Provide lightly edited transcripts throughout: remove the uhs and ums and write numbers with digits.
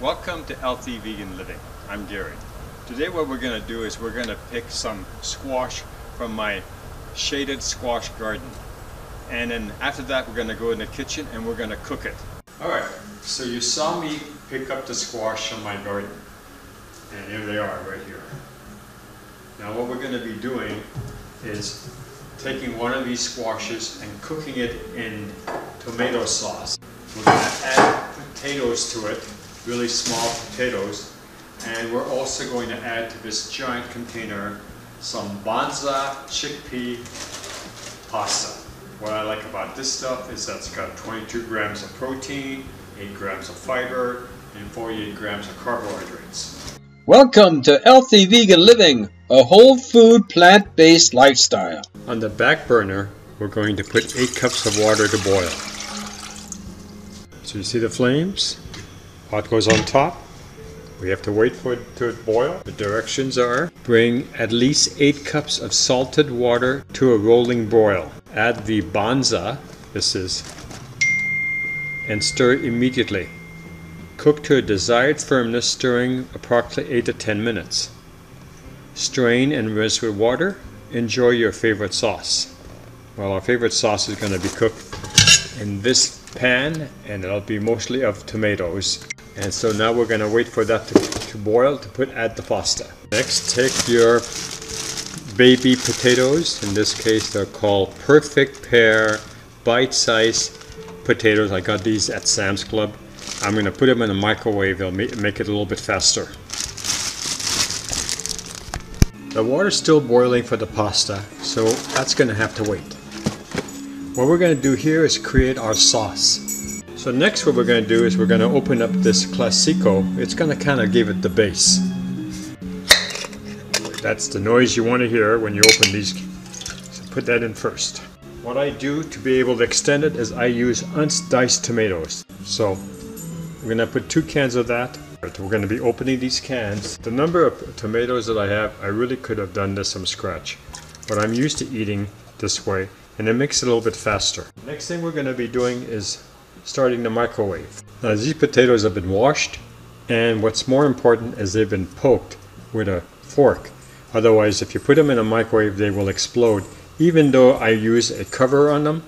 Welcome to Healthy Vegan Living. I'm Gary. Today what we're going to do is we're going to pick some squash from my shaded squash garden. And then after that we're going to go in the kitchen and we're going to cook it. Alright, so you saw me pick up the squash from my garden. And here they are right here. Now what we're going to be doing is taking one of these squashes and cooking it in tomato sauce. We're going to add potatoes to it, really small potatoes, and we're also going to add to this giant container some Banza chickpea pasta. What I like about this stuff is that it's got 22 grams of protein, 8 grams of fiber, and 48 grams of carbohydrates. Welcome to Healthy Vegan Living, a whole food plant-based lifestyle. On the back burner, we're going to put 8 cups of water to boil. So you see the flames? Pot goes on top. We have to wait for it to boil. The directions are: bring at least 8 cups of salted water to a rolling boil. Add the Banza, and stir immediately. Cook to a desired firmness, stirring approximately 8 to 10 minutes. Strain and rinse with water. Enjoy your favorite sauce. Well, our favorite sauce is going to be cooked in this pan, and it'll be mostly of tomatoes. And so now we're going to wait for that to boil to add the pasta. Next, take your baby potatoes. In this case, they're called perfect pear bite-sized potatoes. I got these at Sam's Club. I'm going to put them in the microwave. It'll make it a little bit faster. The water's still boiling for the pasta, so that's going to have to wait. What we're going to do here is create our sauce. So next what we're going to do is we're going to open up this Classico. It's going to kind of give it the base. That's the noise you want to hear when you open these. So put that in first. What I do to be able to extend it is I use unsliced tomatoes. So we're going to put 2 cans of that. We're going to be opening these cans. The number of tomatoes that I have, I really could have done this from scratch. But I'm used to eating this way, and it makes it a little bit faster. Next thing we're going to be doing is starting the microwave. Now these potatoes have been washed, and what's more important is they've been poked with a fork. Otherwise, if you put them in a microwave, they will explode. Even though I use a cover on them,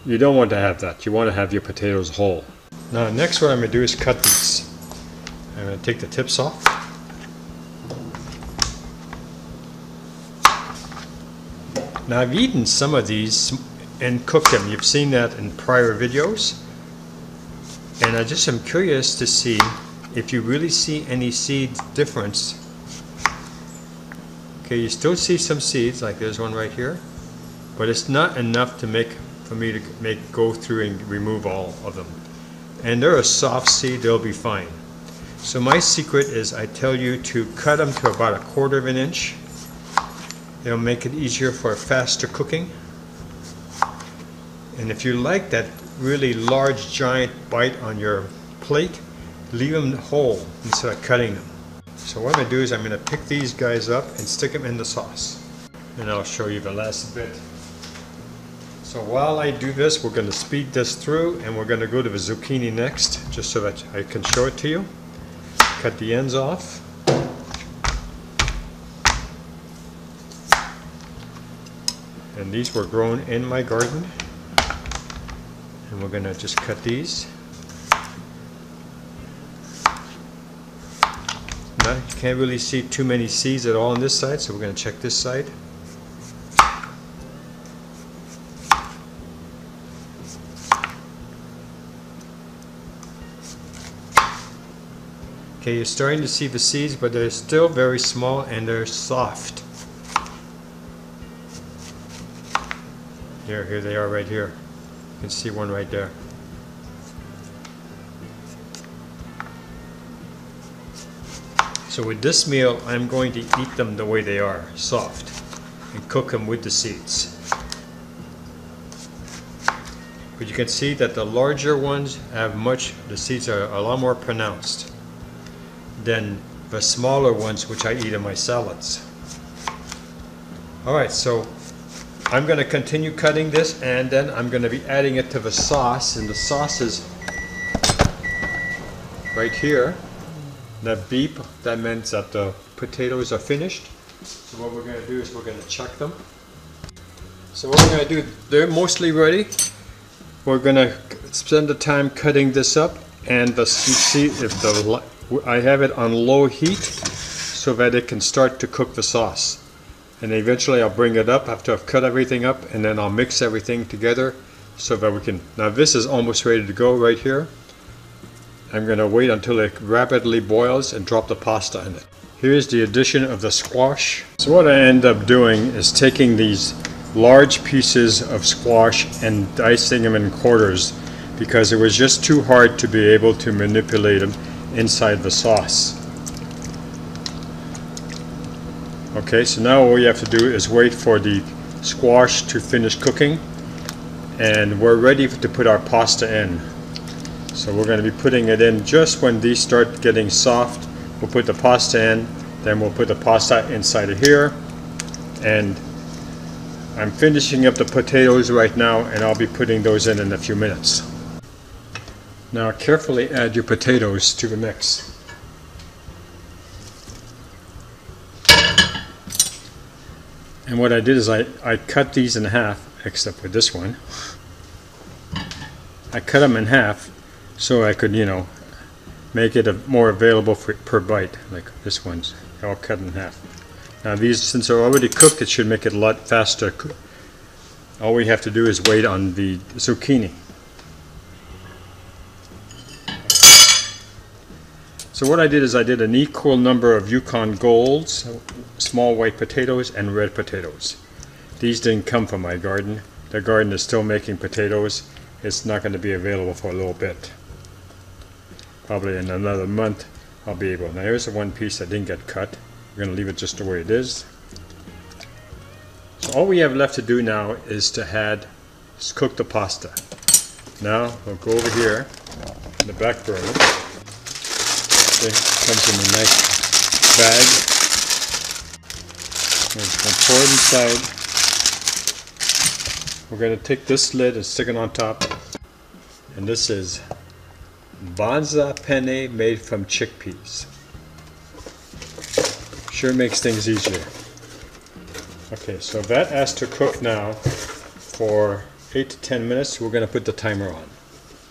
you don't want to have that. You want to have your potatoes whole. Now next what I'm going to do is cut these. I'm going to take the tips off. Now I've eaten some of these and cooked them. You've seen that in prior videos. And I just am curious to see if you really see any seed difference. Okay, you still see some seeds, like there's one right here. But it's not enough to for me to go through and remove all of them. And they're a soft seed, they'll be fine. So my secret is I tell you to cut them to about 1/4 of an inch. It'll make it easier for faster cooking. And if you like that really large giant bite on your plate, leave them whole instead of cutting them. So what I'm going to do is I'm going to pick these guys up and stick them in the sauce. And I'll show you the last bit. So while I do this, we're going to speed this through, and we're going to go to the zucchini next, just so that I can show it to you. Cut the ends off. And these were grown in my garden. And we're going to just cut these. Now you can't really see too many seeds at all on this side, so we're going to check this side. Okay, you're starting to see the seeds, but they're still very small and they're soft. Here they are right here. You can see one right there. So with this meal, I'm going to eat them the way they are, soft, and cook them with the seeds. But you can see that the larger ones have the seeds are a lot more pronounced than the smaller ones, which I eat in my salads. Alright, so I'm going to continue cutting this, and then I'm going to be adding it to the sauce, and the sauce is right here. That beep, that means that the potatoes are finished. So what we're going to do is we're going to check them. So what we're going to do, they're mostly ready. We're going to spend the time cutting this up, and you see if I have it on low heat so that it can start to cook the sauce. And eventually I'll bring it up after I've cut everything up, and then I'll mix everything together so that we can, now this is almost ready to go right here. I'm going to wait until it rapidly boils and drop the pasta in it. Here's the addition of the squash. So what I end up doing is taking these large pieces of squash and dicing them in quarters because it was just too hard to be able to manipulate them inside the sauce. Okay, so now all we have to do is wait for the squash to finish cooking, and we're ready to put our pasta in. So we're going to be putting it in just when these start getting soft. We'll put the pasta in, then we'll put the pasta inside of here, and I'm finishing up the potatoes right now, and I'll be putting those in a few minutes. Now carefully add your potatoes to the mix. And what I did is I cut these in half, except for this one. I cut them in half so I could, make it more available per bite. Like this one's all cut in half. Now these, since they're already cooked, it should make it a lot faster. All we have to do is wait on the zucchini. So what I did is I did an equal number of Yukon Golds, small white potatoes, and red potatoes. These didn't come from my garden. The garden is still making potatoes. It's not going to be available for a little bit. Probably in another month I'll be able. Now here's the one piece that didn't get cut. We're going to leave it just the way it is. So all we have left to do now is to cook the pasta. Now we'll go over here in the back burner. Okay, comes in a nice bag. We're going to pour it inside. We're going to take this lid and stick it on top. And this is Banza Penne made from chickpeas. Sure makes things easier. Okay, so that has to cook now for 8 to 10 minutes. We're going to put the timer on.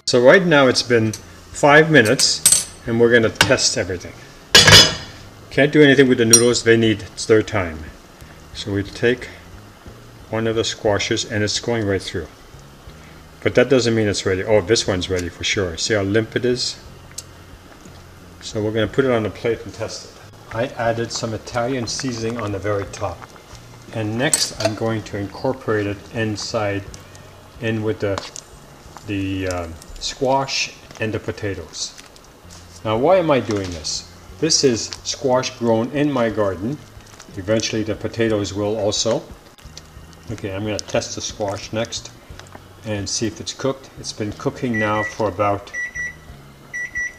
So right now it's been 5 minutes. And we're going to test everything. Can't do anything with the noodles, it's their time. So we take one of the squashes, and it's going right through. But that doesn't mean it's ready. Oh, this one's ready for sure. See how limp it is? So we're going to put it on a plate and test it. I added some Italian seasoning on the very top. And next I'm going to incorporate it in with the squash and the potatoes. Now why am I doing this? This is squash grown in my garden. Eventually the potatoes will also. Okay, I'm going to test the squash next and see if it's cooked. It's been cooking now for about...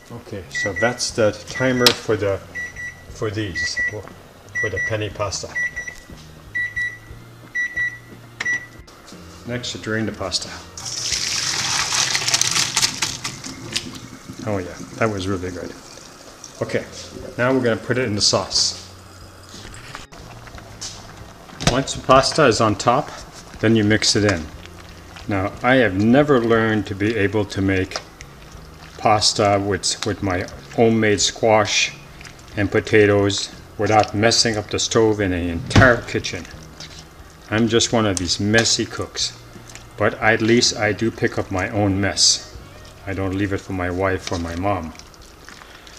Okay, so that's the timer for the penne pasta. Next, to drain the pasta. Oh yeah, that was really good. Okay, now we're going to put it in the sauce. Once the pasta is on top, then you mix it in. Now, I have never learned to be able to make pasta with my homemade squash and potatoes without messing up the stove in the entire kitchen. I'm just one of these messy cooks, but at least I do pick up my own mess. I don't leave it for my wife or my mom.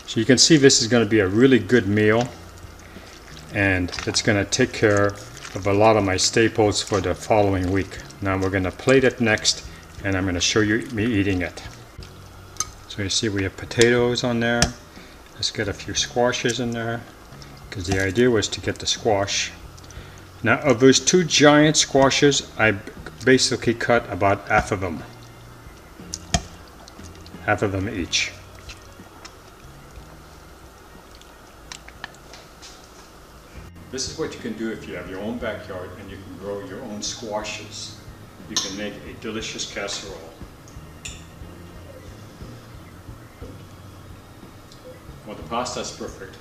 So you can see this is going to be a really good meal, and it's going to take care of a lot of my staples for the following week. Now we're going to plate it next, and I'm going to show you me eating it. So you see we have potatoes on there. Let's get a few squashes in there, because the idea was to get the squash. Now of those 2 giant squashes, I basically cut about half of them. Half of them each. This is what you can do if you have your own backyard and you can grow your own squashes. You can make a delicious casserole. Well, the pasta is perfect.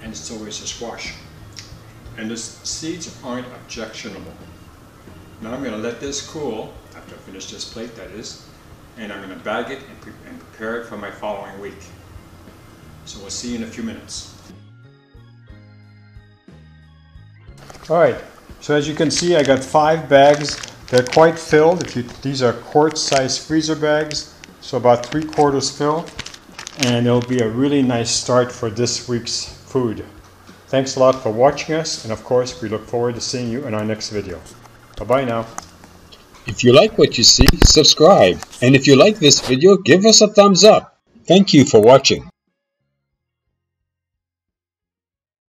And so is the squash. And the seeds aren't objectionable. Now I'm going to let this cool, after I finish this plate that is, and I'm going to bag it and prepare it for my following week. So we'll see you in a few minutes. Alright, so as you can see I got 5 bags. They're quite filled. These are quart-sized freezer bags, so about 3/4 fill. And it'll be a really nice start for this week's food. Thanks a lot for watching us, and of course we look forward to seeing you in our next video. Bye-bye now. If you like what you see, subscribe. And if you like this video, give us a thumbs up. Thank you for watching.